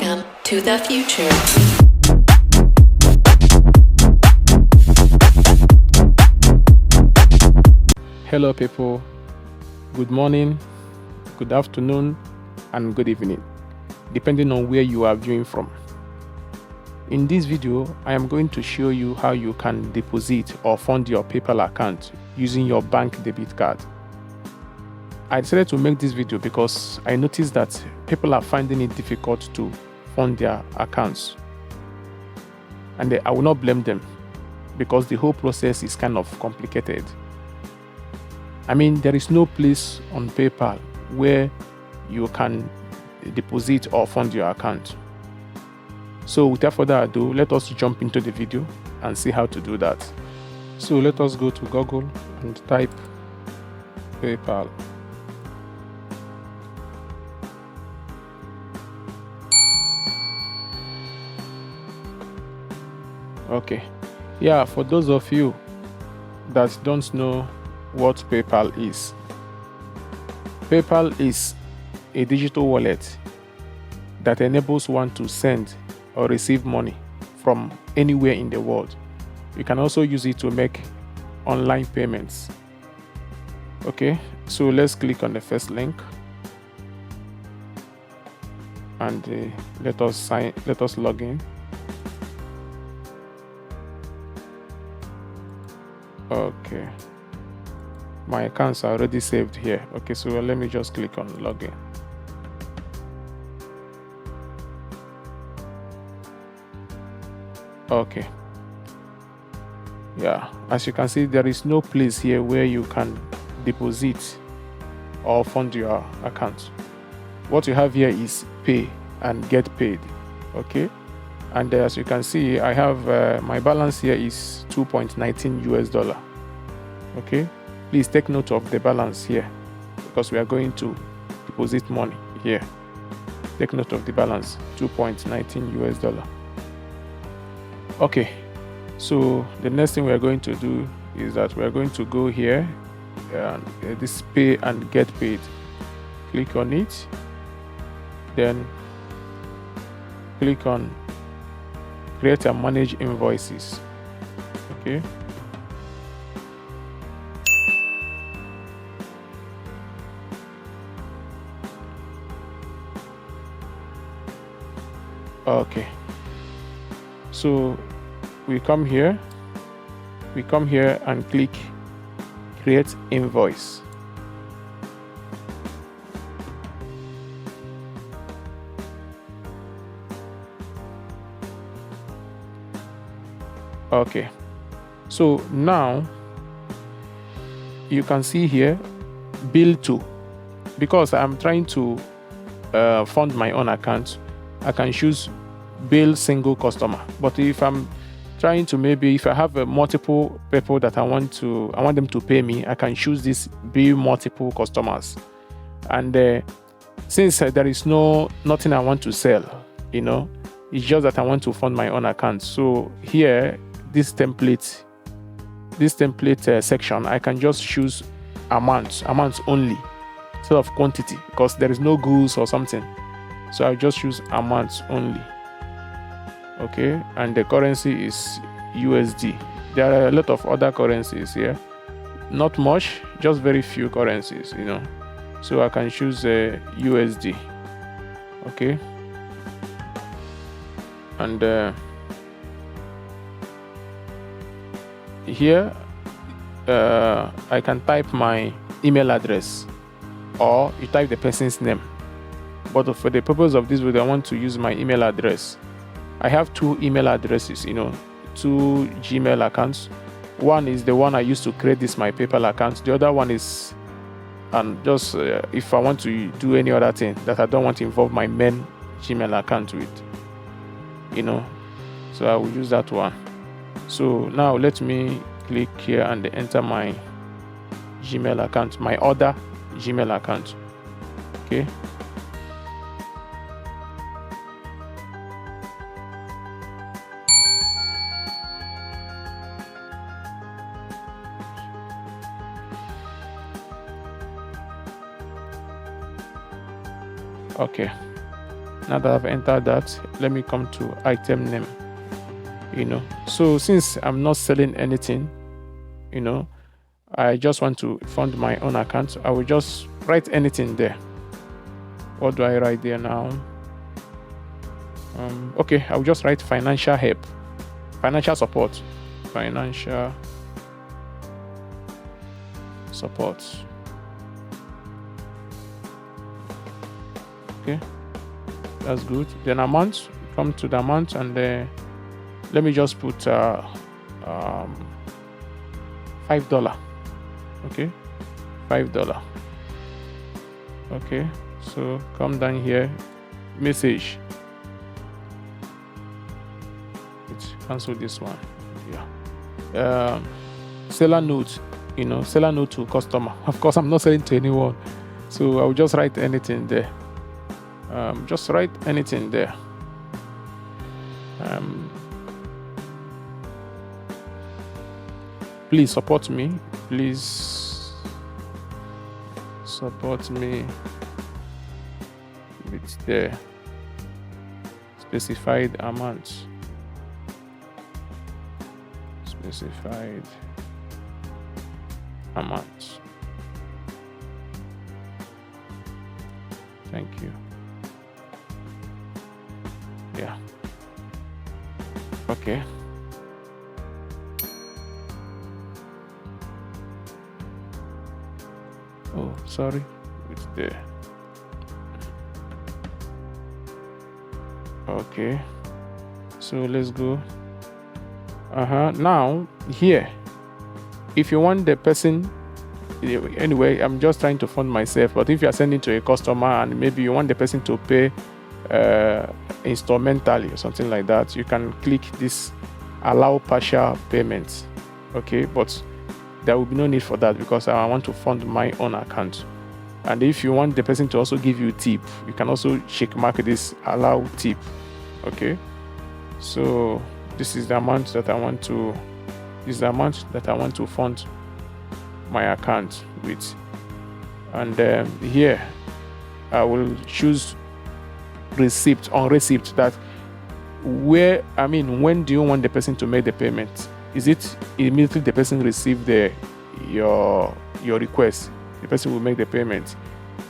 Welcome to the future. Hello people, good morning, good afternoon, and good evening, depending on where you are viewing from. In this video, I am going to show you how you can deposit or fund your PayPal account using your bank debit card. I decided to make this video because I noticed that people are finding it difficult to fund their accounts. And I will not blame them because the whole process is kind of complicated. I mean, there is no place on PayPal where you can deposit or fund your account. So without further ado, let us jump into the video and see how to do that. So let us go to Google and type PayPal. Okay, yeah, for those of you that don't know what PayPal is a digital wallet that enables one to send or receive money from anywhere in the world. You can also use it to make online payments. Okay, so let's click on the first link and let us log in. Okay, my accounts are already saved here. Okay, so let me just click on login. Okay, yeah, as you can see, there is no place here where you can deposit or fund your account. What you have here is pay and get paid. Okay, and as you can see, I have my balance here is $2.19. Okay, please take note of the balance here because we are going to deposit money here. Take note of the balance, $2.19. Okay, so the next thing we are going to do is that we are going to go here and this pay and get paid. Click on it, then click on create and manage invoices. Okay, okay, so we come here and click create invoice. Okay, so now you can see here bill to. Because I'm trying to fund my own account, I can choose bill single customer. But if I'm trying to, maybe if I have multiple people that I want them to pay me, I can choose this bill multiple customers. And since there is nothing I want to sell, it's just that I want to fund my own account. So here, this template section, I can just choose amounts only instead of quantity because there is no goods or something. So I'll just choose amounts only. Okay, and the currency is USD. There are a lot of other currencies here, not much, just very few currencies, so I can choose USD. Okay, and here I can type my email address or you type the person's name, but for the purpose of this video I want to use my email address. I have two email addresses, two Gmail accounts. One is the one I used to create this my PayPal account. The other one is just if I want to do any other thing that I don't want to involve my main Gmail account with, so I will use that one. So now let me click here and enter my Gmail account, my other Gmail account. Okay, okay, Now that I've entered that, let me come to item name. So since I'm not selling anything, I just want to fund my own account, I will just write anything there. What do I write there now? Okay, I will just write financial help, financial support, financial support. Okay, that's good. Then amount, come to the amount, and let me just put $5. Okay, $5. Okay, so come down here, message. Let's cancel this one. Yeah. Seller note. Seller note to customer. Of course, I'm not selling to anyone, so I will just write anything there. Just write anything there. Please support me. Please support me with the specified amount. Specified amount. Thank you. Yeah. Okay. Oh, sorry. It's there. Okay. So let's go. Now here, if you want the person, anyway, I'm just trying to fund myself, but if you are sending to a customer and maybe you want the person to pay instrumentally or something like that, you can click this allow partial payments. Okay, but there will be no need for that because I want to fund my own account. And if you want the person to also give you tip, you can also check mark this allow tip. Okay, so this is the amount that I want to fund my account with. And here I will choose receipt, on receipt, that when do you want the person to make the payment? Is it immediately the person receive your request, the person will make the payment,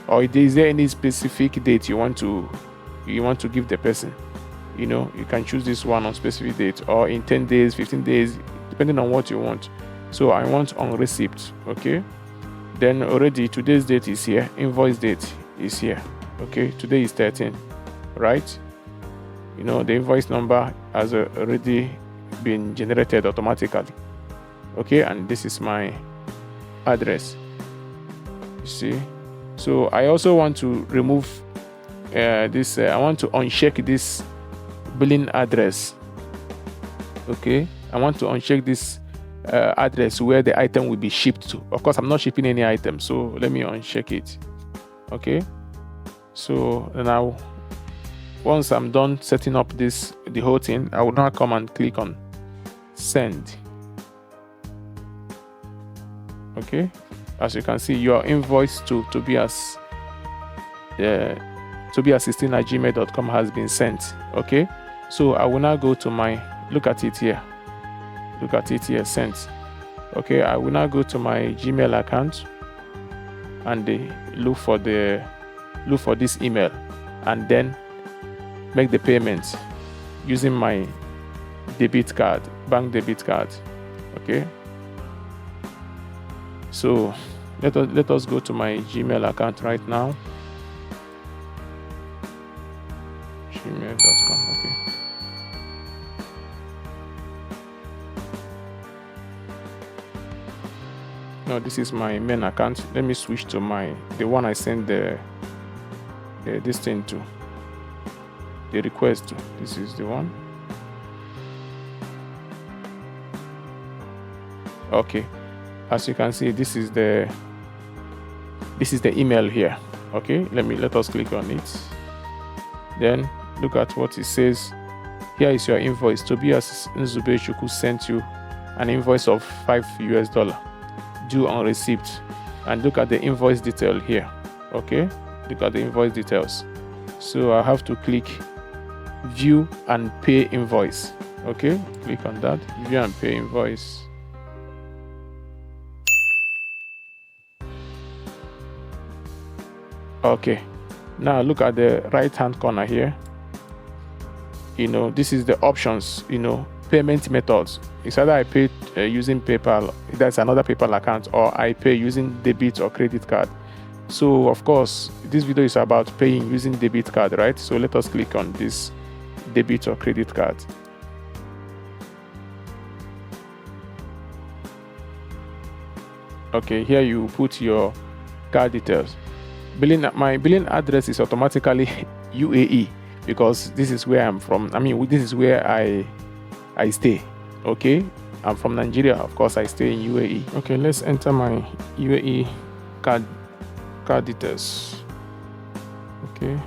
or is there any specific date you want to give the person? You can choose this one on specific date, or in 10 days, 15 days, depending on what you want. So I want on receipt. Okay, then already today's date is here, invoice date is here. Okay, today is 13, right? The invoice number has already been generated automatically. Okay, and this is my address, you see. So I also want to remove this. I want to uncheck this billing address. Okay, I want to uncheck this address where the item will be shipped to. Of course, I'm not shipping any item, so let me uncheck it. Okay, so now once I'm done setting up the whole thing, I will now come and click on send. Okay, as you can see, your invoice to Tobias 16@gmail.com has been sent. Okay, so I will now go to look at it here, sent. Okay, I will now go to my Gmail account and look for this email, and then make the payment using my debit card, bank debit card. Okay, so let us go to my Gmail account right now. gmail.com. Okay, no, this is my main account. Let me switch to the one I sent this thing to, the request to. This is the one. Okay, as you can see, this is the email here. Okay, let us click on it. Then look at what it says. Here is your invoice. Tobias Nzubechukwu sent you an invoice of $5 due on receipt. And look at the invoice detail here. Okay, look at the invoice details. So I have to click view and pay invoice. Okay, click on that, view and pay invoice. Okay, now look at the right hand corner here. This is the options, payment methods. It's either I pay using PayPal, that's another PayPal account, or I pay using debit or credit card. So of course this video is about paying using debit card, right? So let us click on this debit or credit card. Okay, here you put your card details. My billing address is automatically UAE because this is where I'm from. I mean, this is where I stay. Okay, I'm from Nigeria, of course I stay in UAE. Okay, let's enter my UAE card details. Okay,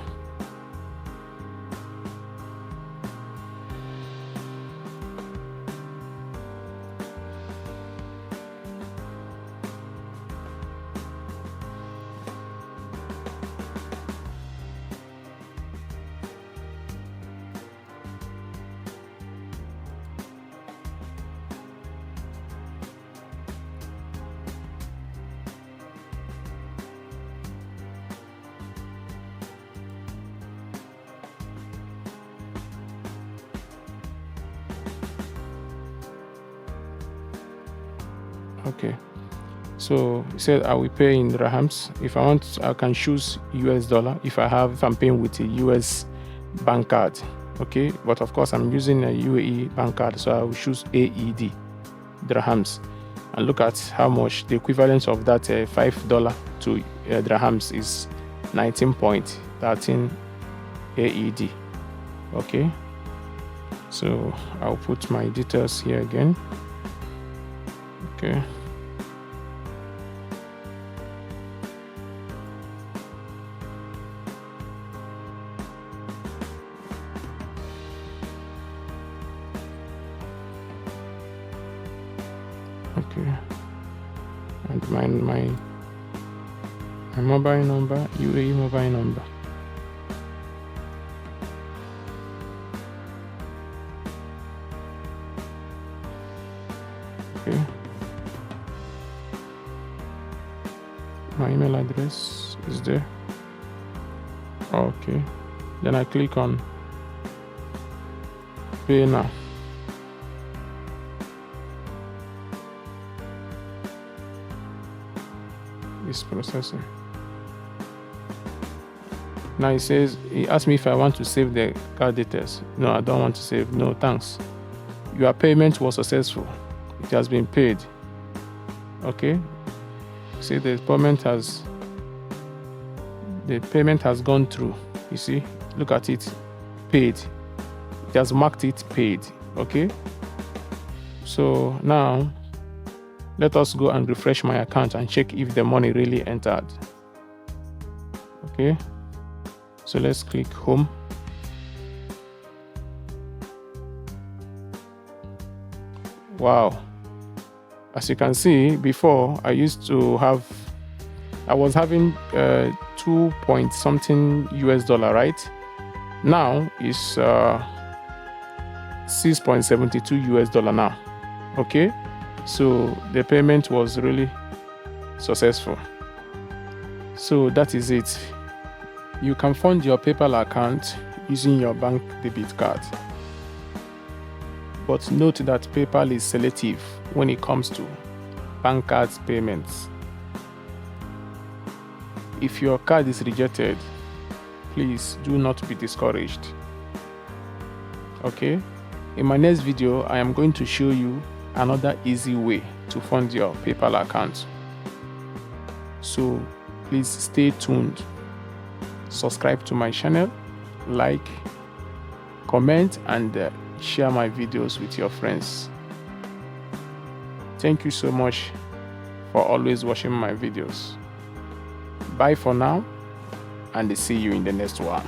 okay, so it said I will pay in dirhams. If I want, I can choose US dollar if I'm paying with a US bank card. Okay, but of course I'm using a UAE bank card, so I will choose AED dirhams, and look at how much the equivalent of that $5 to dirhams is 19.13 AED. Okay, so I'll put my details here again. Okay, okay, and my mobile number, UAE mobile number. Okay, my email address is there. Okay, then I click on pay now. It's processing. Now he asked me if I want to save the card details. No, I don't want to save. No, thanks. Your payment was successful. It has been paid. Okay, see the payment has gone through. You see, look at it, paid. It has marked it paid. Okay, so now let us go and refresh my account and check if the money really entered. Okay, so let's click home. Wow, as you can see, before I was having 2 point something US dollar, right? Now it's 6.72 US dollar now. Okay, so the payment was really successful. So that is it. You can fund your PayPal account using your bank debit card. But note that PayPal is selective when it comes to bank cards payments. If your card is rejected, please do not be discouraged. Okay, in my next video, I am going to show you another easy way to fund your PayPal account. So please stay tuned. Subscribe to my channel, like, comment, and share my videos with your friends. Thank you so much for always watching my videos. Bye for now, and see you in the next one.